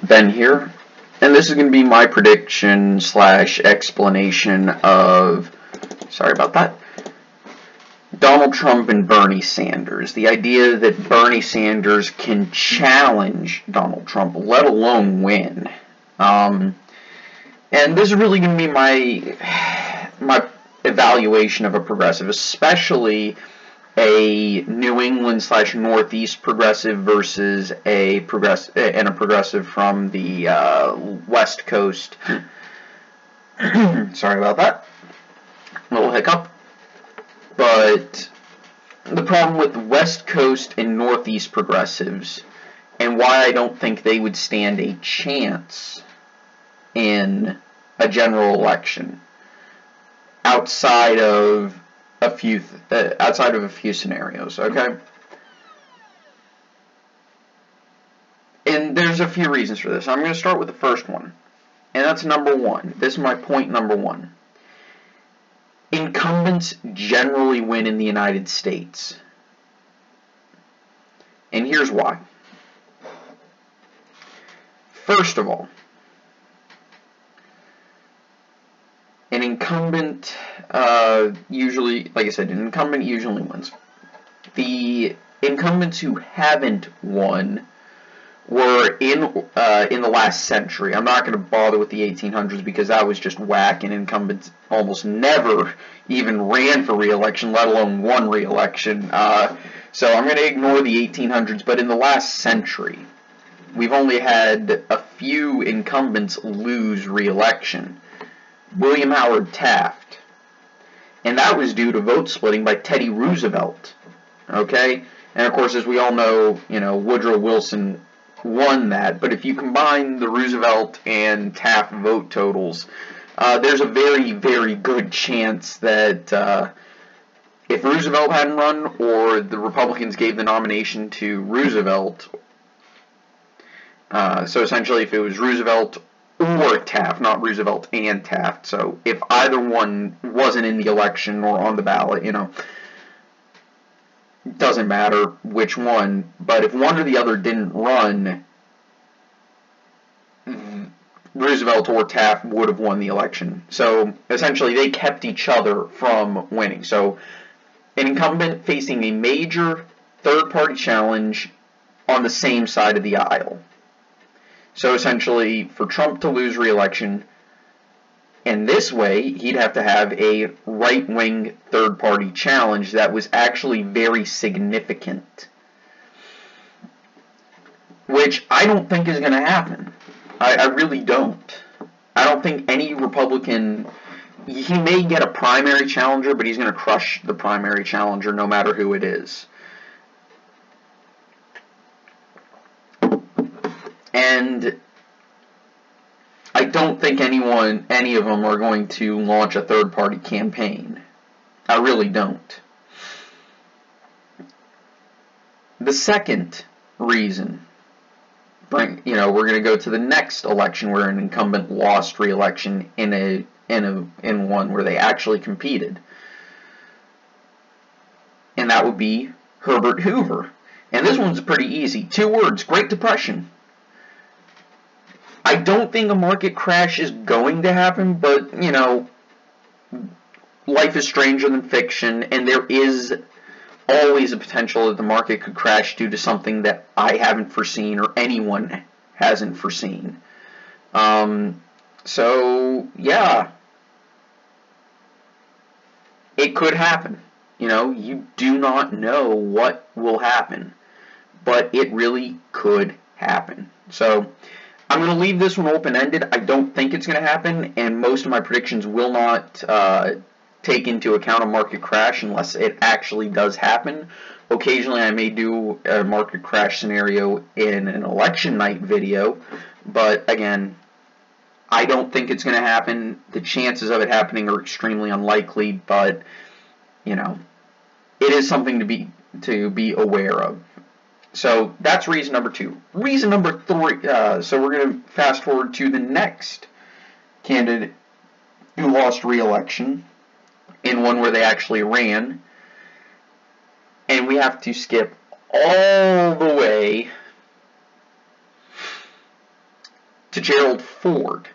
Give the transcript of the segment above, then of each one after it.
Ben here, and this is going to be my prediction slash explanation of, sorry about that, Donald Trump and Bernie Sanders. The idea that Bernie Sanders can challenge Donald Trump, let alone win. And this is really going to be my evaluation of a progressive, especially a New England slash Northeast progressive versus a progressive from the West Coast. Sorry about that. Little hiccup. But the problem with West Coast and Northeast progressives, and why I don't think they would stand a chance in a general election outside of a few scenarios, okay? And there's a few reasons for this. I'm going to start with the first one, and that's number one. This is my point number one. Incumbents generally win in the United States. And here's why. First of all, an incumbent usually, like I said, an incumbent usually wins. The incumbents who haven't won were in the last century. I'm not going to bother with the 1800s because that was just whack, and incumbents almost never even ran for re-election, let alone won re-election. So I'm going to ignore the 1800s, but in the last century, we've only had a few incumbents lose re-election. William Howard Taft, and that was due to vote splitting by Teddy Roosevelt. Okay, and of course, as we all know, Woodrow Wilson won that. But if you combine the Roosevelt and Taft vote totals, there's a very, very good chance that if Roosevelt hadn't run, or the Republicans gave the nomination to Roosevelt, so essentially if it was Roosevelt or Taft, not Roosevelt and Taft, so if either one wasn't in the election or on the ballot, doesn't matter which one, but if one or the other didn't run, Roosevelt or Taft would have won the election. So essentially they kept each other from winning. So an incumbent facing a major third-party challenge on the same side of the aisle. So essentially, for Trump to lose re-election, in this way, he'd have to have a right-wing third-party challenge that was actually very significant, which I don't think is going to happen. I really don't. I don't think any Republican, he may get a primary challenger, but he's going to crush the primary challenger no matter who it is. And I don't think any of them are going to launch a third-party campaign. I really don't. The second reason, we're going to go to the next election where an incumbent lost re-election in one where they actually competed, and that would be Herbert Hoover. And this one's pretty easy. 2 words: Great Depression. I don't think a market crash is going to happen, but, life is stranger than fiction, and there is always a potential that the market could crash due to something that I haven't foreseen or anyone hasn't foreseen. So, yeah. It could happen. You do not know what will happen, but it really could happen. So I'm going to leave this one open-ended. I don't think it's going to happen, and most of my predictions will not take into account a market crash unless it actually does happen. Occasionally I may do a market crash scenario in an election night video, but again, I don't think it's going to happen. The chances of it happening are extremely unlikely, but it is something to be aware of. So that's reason number 2. Reason number 3, so we're going to fast forward to the next candidate who lost re-election in one where they actually ran, and we have to skip all the way to Gerald Ford,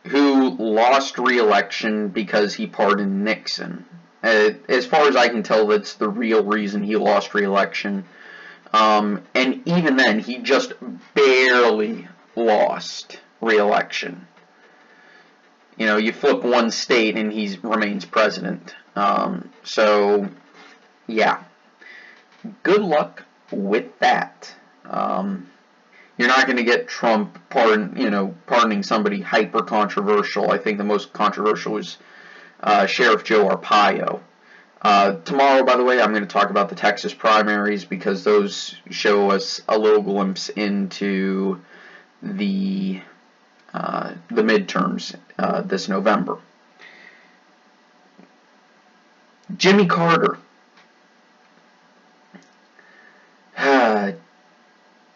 who lost re-election because he pardoned Nixon. As far as I can tell, that's the real reason he lost re-election. And even then, he just barely lost re-election. You know, you flip one state and he remains president. So, yeah. Good luck with that. You're not going to get Trump pardoning somebody hyper controversial. I think the most controversial was Sheriff Joe Arpaio. Tomorrow, by the way, I'm going to talk about the Texas primaries because those show us a little glimpse into the midterms this November. Jimmy Carter.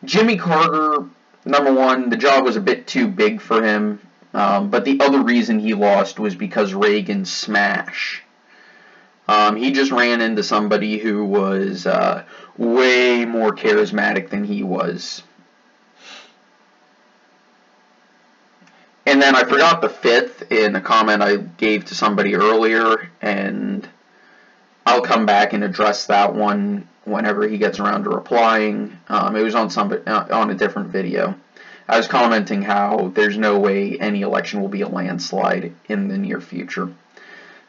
Jimmy Carter, number one, the job was a bit too big for him, but the other reason he lost was because Reagan's smash. He just ran into somebody who was way more charismatic than he was. And then I forgot the fifth in a comment I gave to somebody earlier, and I'll come back and address that one whenever he gets around to replying. It was on a different video. I was commenting how there's no way any election will be a landslide in the near future.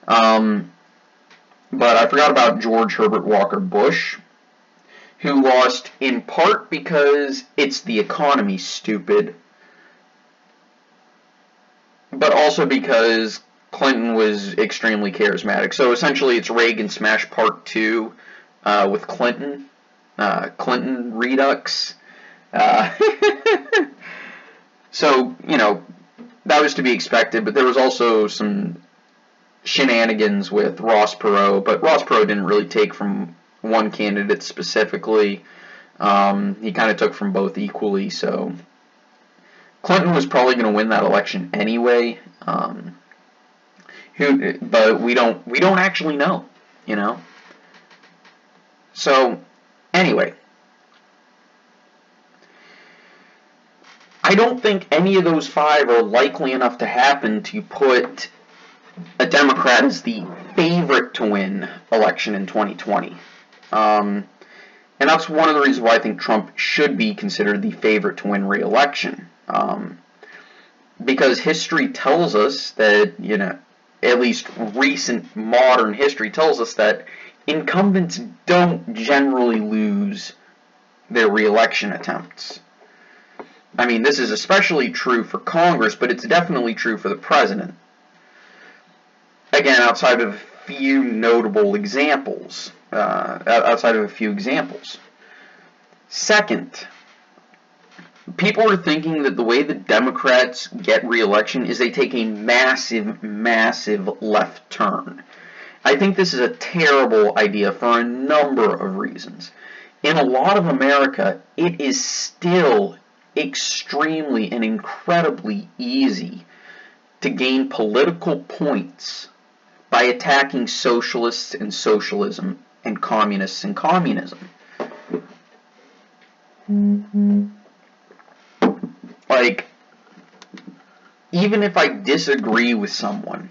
But I forgot about George Herbert Walker Bush, who lost in part because it's the economy, stupid, but also because Clinton was extremely charismatic. So essentially it's Reagan Smash Part 2 with Clinton. Clinton Redux. So, you know, that was to be expected, but there was also some shenanigans with Ross Perot, but Ross Perot didn't really take from one candidate specifically. He kind of took from both equally, so Clinton was probably going to win that election anyway. But we don't actually know, you know. So anyway, I don't think any of those five are likely enough to happen to put a Democrat as the favorite to win election in 2020. And that's one of the reasons why I think Trump should be considered the favorite to win re-election. Because history tells us that, you know, at least recent modern history tells us that incumbents don't generally lose their re-election attempts. I mean, this is especially true for Congress, but it's definitely true for the president. Again, outside of a few notable examples. Second, people are thinking that the way the Democrats get re-election is they take a massive, massive left turn. I think this is a terrible idea for a number of reasons. In a lot of America, it is still extremely and incredibly easy to gain political points by attacking socialists and socialism and communists and communism. Like, even if I disagree with someone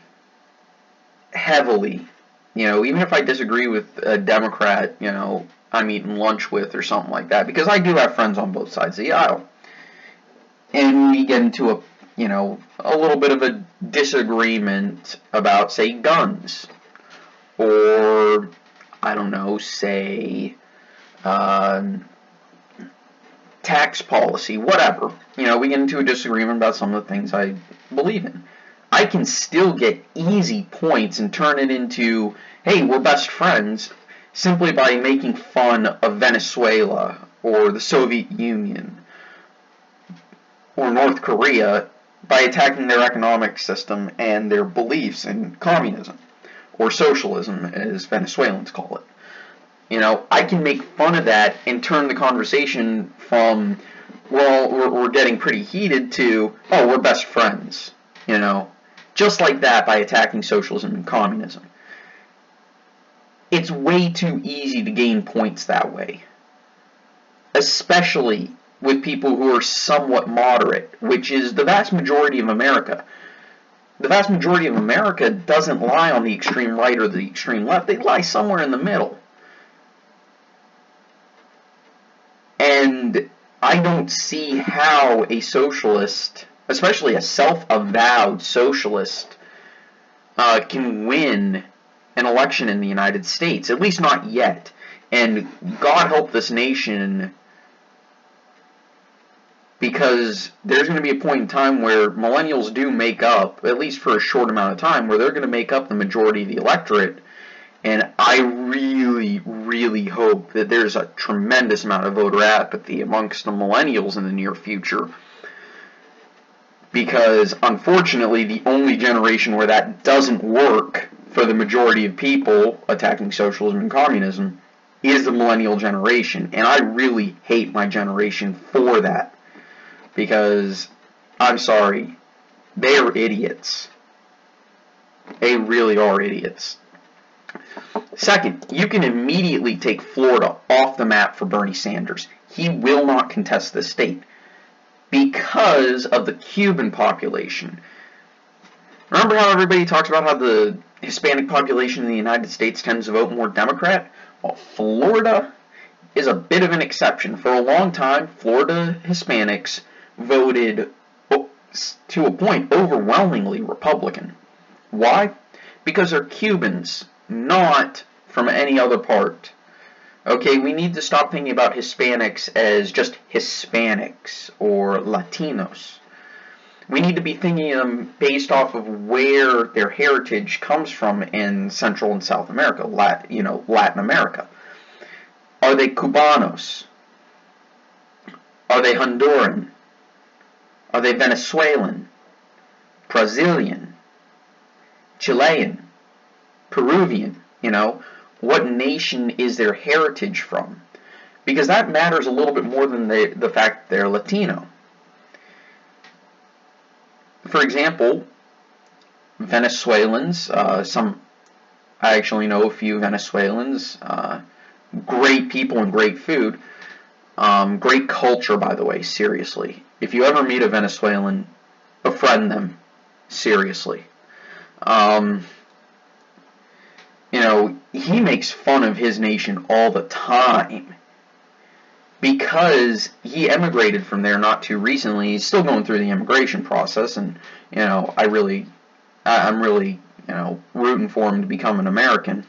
heavily, you know, even if I disagree with a Democrat, you know, I'm eating lunch with or something like that, because I do have friends on both sides of the aisle, and we get into a, you know, a little bit of a disagreement about, say, guns, or, I don't know, say, tax policy, whatever. You know, we get into a disagreement about some of the things I believe in. I can still get easy points and turn it into, hey, we're best friends, simply by making fun of Venezuela, or the Soviet Union, or North Korea, by attacking their economic system and their beliefs in communism, or socialism, as Venezuelans call it. You know, I can make fun of that and turn the conversation from, well, we're getting pretty heated, to, oh, we're best friends, you know, just like that, by attacking socialism and communism. It's way too easy to gain points that way, especially with people who are somewhat moderate, which is the vast majority of America. The vast majority of America doesn't lie on the extreme right or the extreme left. They lie somewhere in the middle. And I don't see how a socialist, especially a self-avowed socialist, can win an election in the United States, at least not yet. And God help this nation, because there's going to be a point in time where millennials do make up, at least for a short amount of time, where they're going to make up the majority of the electorate. And I really, really hope that there's a tremendous amount of voter apathy amongst the millennials in the near future. Because, unfortunately, the only generation where that doesn't work for the majority of people attacking socialism and communism is the millennial generation. And I really hate my generation for that. Because, I'm sorry, they are idiots. They really are idiots. Second, you can immediately take Florida off the map for Bernie Sanders. He will not contest this state because of the Cuban population. Remember how everybody talks about how the Hispanic population in the United States tends to vote more Democrat? Well, Florida is a bit of an exception. For a long time, Florida Hispanics voted, to a point, overwhelmingly Republican. Why? Because they're Cubans, not from any other part. Okay, we need to stop thinking about Hispanics as just Hispanics or Latinos. We need to be thinking of them based off of where their heritage comes from in Central and South America, Latin America. Are they Cubanos? Are they Honduran? Are they Venezuelan? Brazilian? Chilean? Peruvian? What nation is their heritage from? Because that matters a little bit more than the fact that they're Latino. For example, Venezuelans, I actually know a few Venezuelans, great people and great food, great culture, by the way, seriously. If you ever meet a Venezuelan, befriend them, seriously. He makes fun of his nation all the time because he emigrated from there not too recently. He's still going through the immigration process, and I'm really rooting for him to become an American.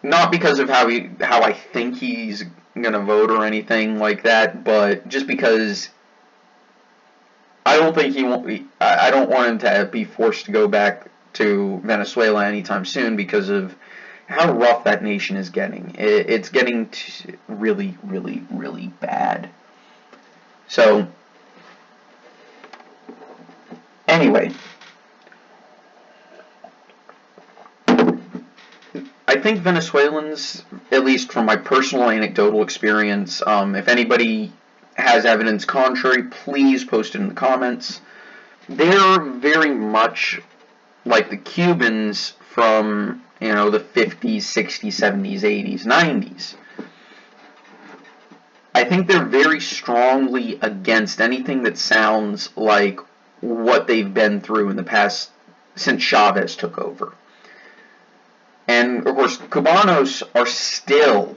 Not because of how I think he's gonna vote or anything like that, but just because I don't think he won't be. I don't want him to be forced to go back to Venezuela anytime soon because of how rough that nation is getting. It's getting really, really, really bad. So, anyway, I think Venezuelans, at least from my personal anecdotal experience, if anybody has evidence contrary, please post it in the comments. They're very much like the Cubans from, the 50s, 60s, 70s, 80s, 90s. I think they're very strongly against anything that sounds like what they've been through in the past since Chavez took over. And, of course, Cubanos are still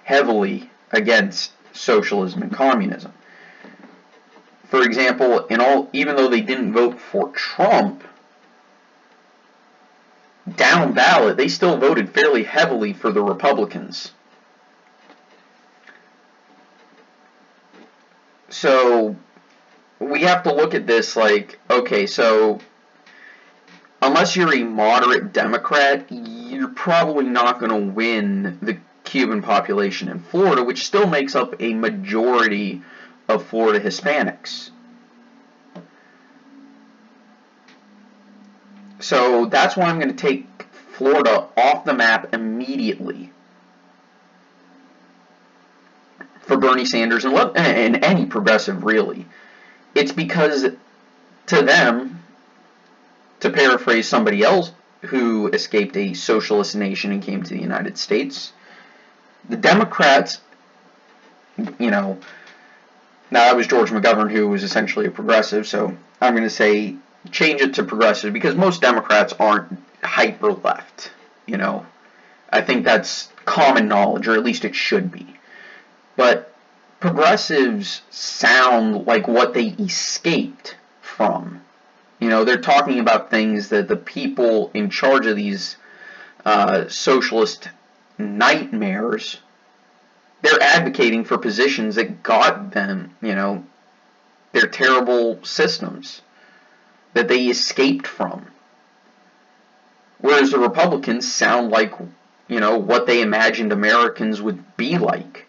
heavily against socialism and communism. For example, even though they didn't vote for Trump, down ballot, they still voted fairly heavily for the Republicans. So, we have to look at this like, okay, so, unless you're a moderate Democrat, you're probably not going to win the Cuban population in Florida, which still makes up a majority of Florida Hispanics. So that's why I'm going to take Florida off the map immediately for Bernie Sanders and any progressive, really. It's because to them, to paraphrase somebody else who escaped a socialist nation and came to the United States, the Democrats you know, now that was George McGovern, who was essentially a progressive, so I'm going to say change it to progressive, because most Democrats aren't hyper left, you know. I think that's common knowledge, or at least it should be. But progressives sound like what they escaped from. You know, they're talking about things that the people in charge of these socialist nightmares, they're advocating for positions that got them, you know, their terrible systems that they escaped from. Whereas the Republicans sound like, you know, what they imagined Americans would be like.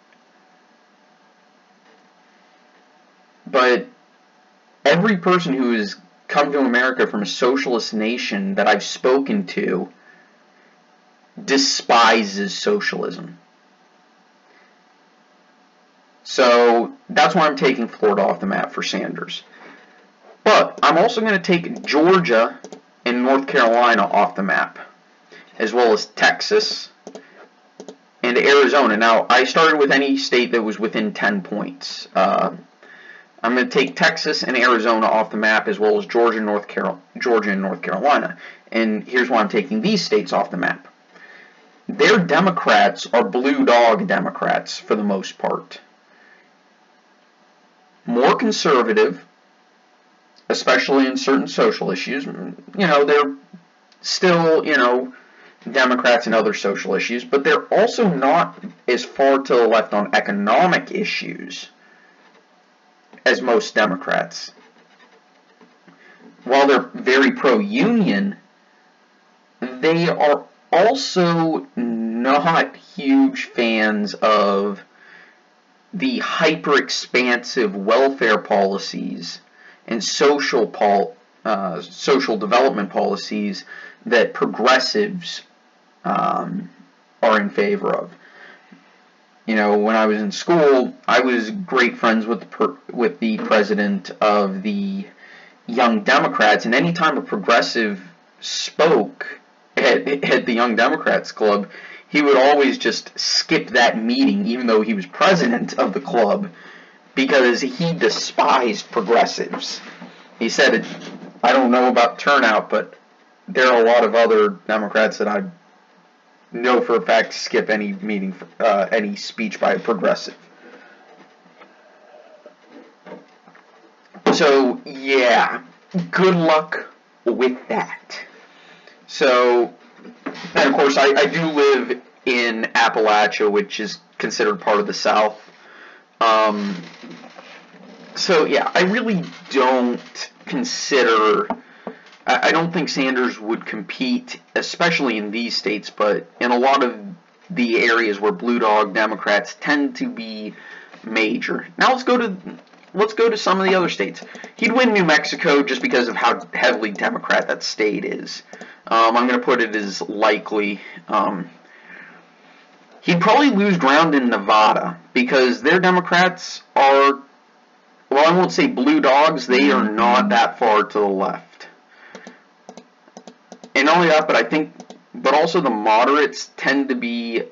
But every person who has come to America from a socialist nation that I've spoken to despises socialism. So that's why I'm taking Florida off the map for Sanders. But I'm also going to take Georgia and North Carolina off the map, as well as Texas and Arizona. Now, I started with any state that was within 10 points. I'm going to take Texas and Arizona off the map, as well as Georgia and North Carolina. And here's why I'm taking these states off the map. Their Democrats are blue dog Democrats for the most part. More conservative, especially in certain social issues. You know, they're still, you know, Democrats in other social issues, but they're also not as far to the left on economic issues as most Democrats. While they're very pro-union, they are also not huge fans of the hyper-expansive welfare policies and social development policies that progressives are in favor of. You know, when I was in school, I was great friends with the president of the Young Democrats, and anytime a progressive spoke at the Young Democrats Club, he would always just skip that meeting, even though he was president of the club, because he despised progressives. He said, I don't know about turnout, but there are a lot of other Democrats that I know for a fact skip any meeting, any speech by a progressive. So, yeah, good luck with that. So, and of course, I do live in Appalachia, which is considered part of the South. So, yeah, I really don't consider... I don't think Sanders would compete, especially in these states, but in a lot of the areas where blue dog Democrats tend to be major. Now let's go to some of the other states. He'd win New Mexico just because of how heavily Democrat that state is. I'm going to put it as likely. He'd probably lose ground in Nevada because their Democrats are, well, I won't say blue dogs, they are not that far to the left. And not only that, but also the moderates tend to be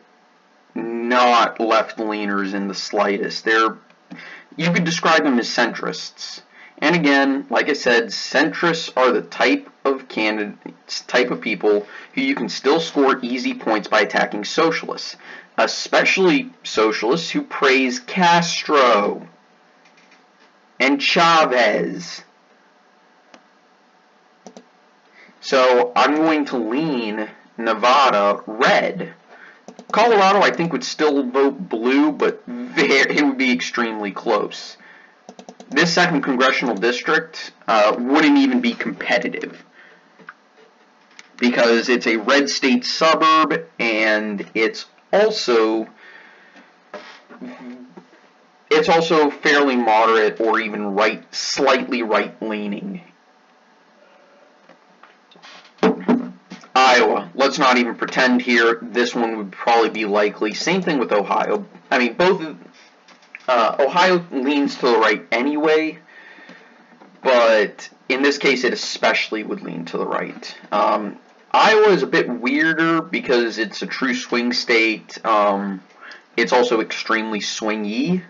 not left-leaners in the slightest. You could describe them as centrists. And again, like I said, centrists are the type of candidates, type of people who you can still score easy points by attacking socialists, especially socialists who praise Castro and Chavez. So I'm going to lean Nevada red. Colorado, I think, would still vote blue, but it would be extremely close. This 2nd congressional district wouldn't even be competitive because it's a red state suburb, and it's also fairly moderate or even slightly right-leaning. Iowa, let's not even pretend here. This one would probably be likely. Same thing with Ohio. I mean, Ohio leans to the right anyway, but in this case, it especially would lean to the right. Iowa is a bit weirder because it's a true swing state. It's also extremely swingy.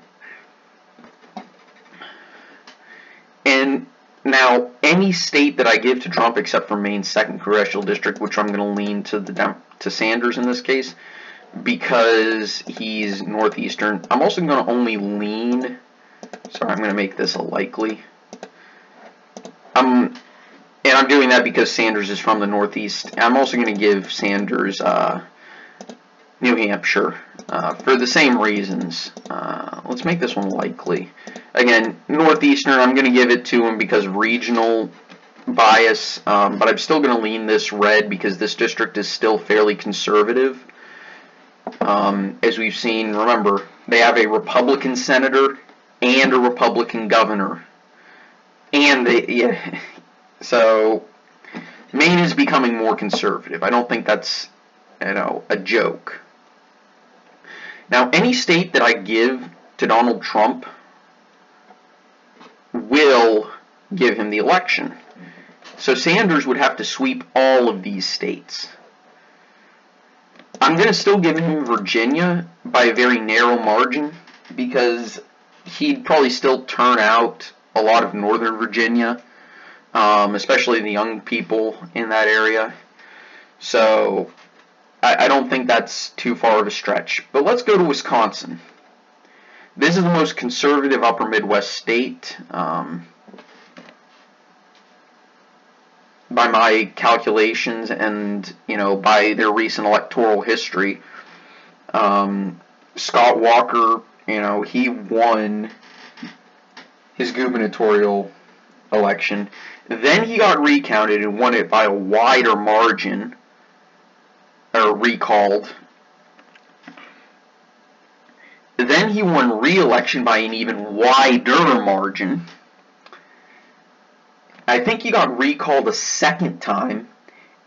Now, any state that I give to Trump, except for Maine's 2nd Congressional District, which I'm going to lean to Sanders in this case, because he's Northeastern. I'm also going to only lean, sorry, I'm going to make this a likely. And I'm doing that because Sanders is from the Northeast. I'm also going to give Sanders New Hampshire for the same reasons. Let's make this one likely. Again, Northeastern, I'm going to give it to him because of regional bias, but I'm still going to lean this red because this district is still fairly conservative. As we've seen, remember, they have a Republican senator and a Republican governor. And so Maine is becoming more conservative. I don't think that's, a joke. Now, any state that I give to Donald Trump will give him the election. So Sanders would have to sweep all of these states. I'm going to still give him Virginia by a very narrow margin because he'd probably still turn out a lot of Northern Virginia, especially the young people in that area. So I don't think that's too far of a stretch. But let's go to Wisconsin. This is the most conservative upper Midwest state by my calculations and, by their recent electoral history. Scott Walker, he won his gubernatorial election. Then he got recounted and won it by a wider margin, or recalled. Then he won re-election by an even wider margin. I think he got recalled a second time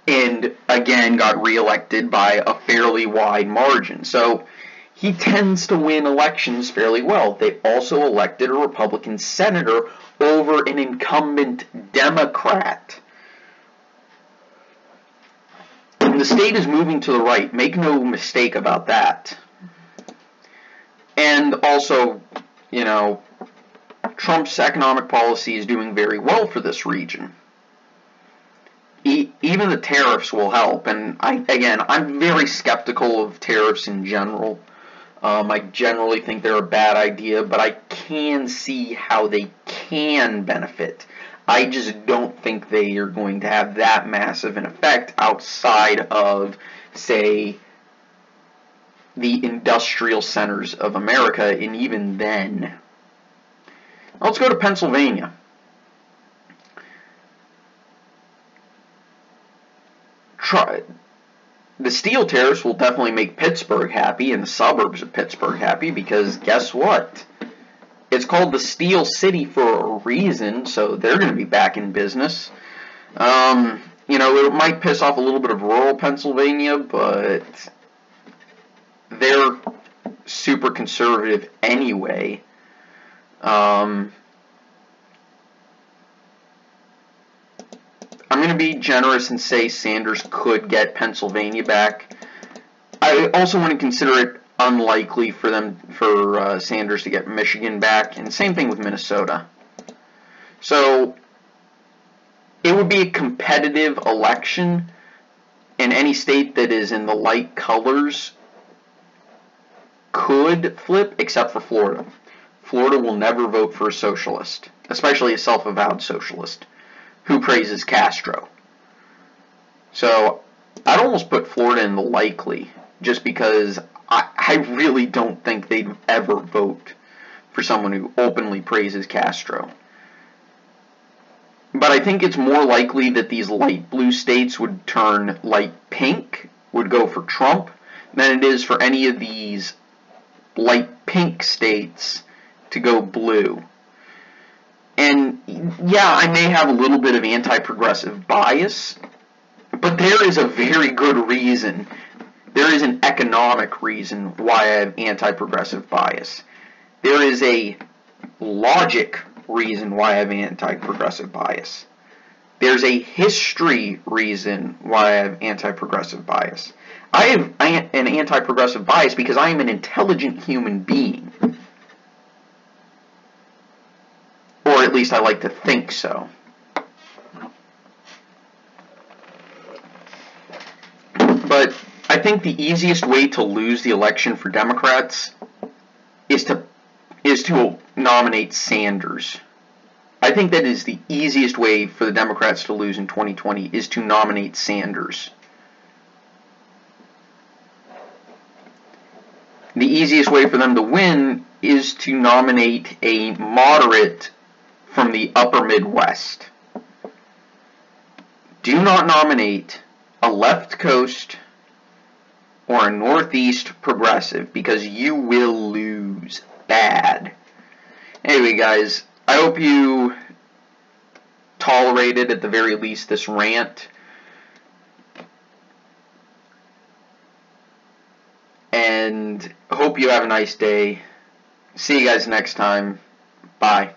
and again got re-elected by a fairly wide margin. So he tends to win elections fairly well. They also elected a Republican senator over an incumbent Democrat. And the state is moving to the right. Make no mistake about that. And also, Trump's economic policy is doing very well for this region. Even the tariffs will help. And I'm very skeptical of tariffs in general. I generally think they're a bad idea, but I can see how they can benefit. I just don't think they are going to have that massive an effect outside of, say, the industrial centers of America, and even then. Let's go to Pennsylvania. The steel tariffs will definitely make Pittsburgh happy and the suburbs of Pittsburgh happy because guess what? It's called the Steel City for a reason, so they're going to be back in business. It might piss off a little bit of rural Pennsylvania, but they're super conservative anyway. I'm going to be generous and say Sanders could get Pennsylvania back. I also want to consider it unlikely for Sanders to get Michigan back, and same thing with Minnesota. So it would be a competitive election, and any state that is in the light colors could flip, except for Florida. Florida will never vote for a socialist, especially a self-avowed socialist who praises Castro. So I'd almost put Florida in the likely, just because I really don't think they'd ever vote for someone who openly praises Castro. But I think it's more likely that these light blue states would turn light pink, would go for Trump, than it is for any of these light pink states to go blue. And yeah, I may have a little bit of anti-progressive bias, but there is a very good reason. There is an economic reason why I have anti-progressive bias. There is a logic reason why I have anti-progressive bias. There's a history reason why I have anti-progressive bias. I have an anti-progressive bias because I am an intelligent human being. Or at least I like to think so. think the easiest way to lose the election for Democrats is to nominate Sanders. I think that is the easiest way for the Democrats to lose in 2020 is to nominate Sanders. The easiest way for them to win is to nominate a moderate from the upper Midwest. Do not nominate a left coast or a Northeast progressive, because you will lose bad. Anyway, guys, I hope you tolerated, at the very least, this rant. And hope you have a nice day. See you guys next time. Bye.